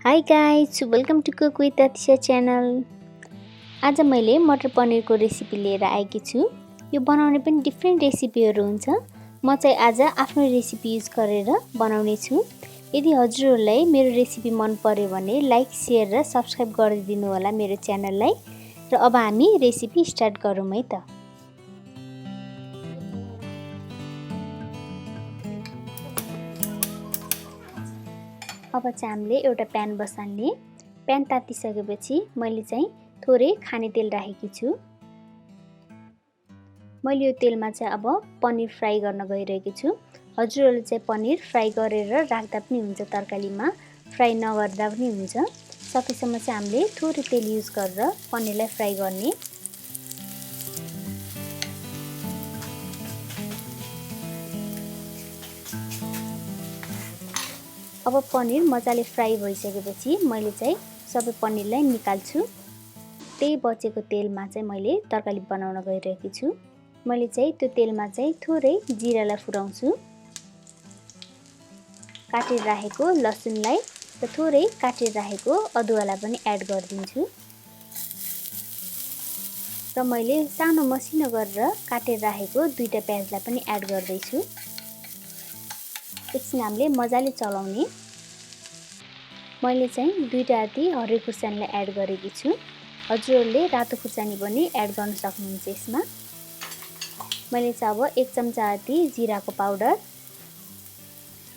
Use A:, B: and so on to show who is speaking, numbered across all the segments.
A: High guys, welcome to cook with Atisha channel. आज मैले मटर पनिरको रेसिपी लिएर आएकी छु। यो बनाउने पनि डिफ्रेन्ट रेसिपीहरू हुन्छ। म चाहिँ आज आफ्नो रेसिपी युज गरेर बनाउने छु। यदि हजुरहरूलाई मेरो रेसिपी मन पर्यो भने लाइक, शेयर र सब्स्क्राइब गरिदिनु होला मेरो च्यानललाई। र अब हामी रेसिपी स्टार्ट गरौँ है त। अब चाहिँ हामीले एउटा प्यान बसाल्ने। प्यान तातिसकेपछि मैले चाहिँ थोरै खाने तेल राखेकी छु। मैले यो तेलमा चाहिँ अब पनिर फ्राई गर्न गइरहेकी छु। हजुरहरूले चाहिँ पनिर फ्राई गरेर राख्दा पनि हुन्छ, तरकारीमा फ्राई नगर्दा पनि हुन्छ। सकेसम्म चाहिँ हामीले थोरै तेल युज गरेर पनिरलाई फ्राई गर्ने। अब पनिर मजाले फ्राई भइसकेपछि मैले चाहिँ सबै पनिरलाई निकाल्छु। त्यही बचेको तेलमा चाहिँ मैले तरकारी बनाउन गइरहेकी छु। मैले चाहिँ त्यो तेलमा चाहिँ थोरै जिरालाई फुटाउँछु, काटेर राखेको लसुनलाई र थोरै काटेर राखेको अदुवालाई पनि एड गरिदिन्छु। र मैले सानो मसिनो गरेर काटेर राखेको दुईटा प्याजलाई पनि एड गर्दैछु। एकछिन हामीले मजाले चलाउने। मैले चाहिँ दुईटा जति हरियो खुर्सानीलाई एड गरेकी छु। हजुरहरूले रातो खुर्सानी पनि एड गर्न सक्नुहुन्छ यसमा। मैले चाहिँ अब 1 चम्चा जति जिराको पाउडर,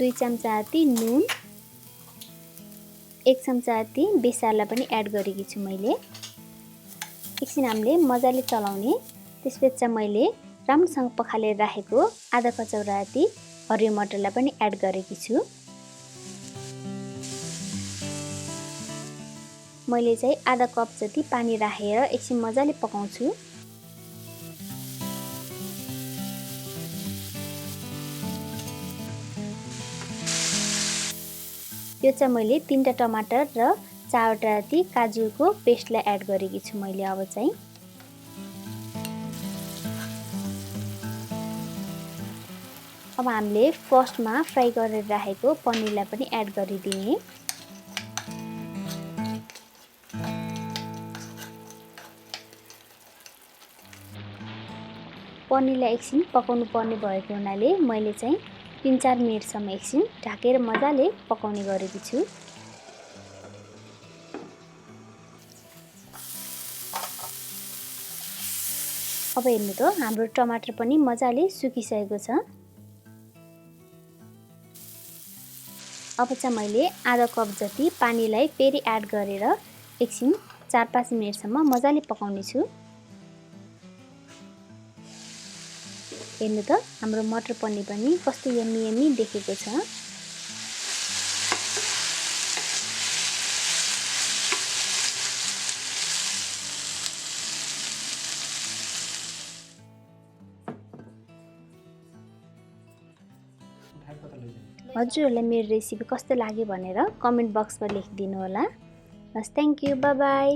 A: 2 चम्चा जति नुन, 1 चम्चा जति बेसारलाई पनि एड गरेकी छु मैले। एकछिन हामीले मजाले चलाउने। त्यसपछि चाहिँ मैले राम्रोसँग पखालेर राखेको आधा कचौरा जति हरियो मटरलाई पनि एड गरेकी छु। मैले चाहिँ आधा कप जति पानी राखेर एकछिन मजाले पकाउँछु। यो चाहिँ मैले 3टा टमाटर र 4वटा जति काजुको पेस्टलाई एड गरेकी छु मैले। अब चाहिँ अब हामीले फर्स्टमा फ्राई गरेर राखेको पनिरलाई पनि एड गरिदिने। पनिरलाई एकछिन पकाउनु पर्ने भएको हुनाले मैले चाहिँ 3-4 मिनेटसम्म एकछिन ढाकेर मजाले पकाउने गरेकी छु। अब हेर्नु त हाम्रो टमाटर पनि मजाले सुकिसकेको छ। अब चाहिँ मैले आधा कप जति पानीलाई फेरि एड गरेर एकछिन 4-5 मिनेटसम्म मजाले पकाउने छु। हेर्नु त हाम्रो मटर पनिर पनि कस्तो यम्मी यम्मी देखेको छ। हजुरहरूलाई मेरो रेसिपी कस्तो लाग्यो भनेर कमेन्ट बक्समा लेखिदिनु होला। बस, थ्याङ्क यू, बाइ बाइ।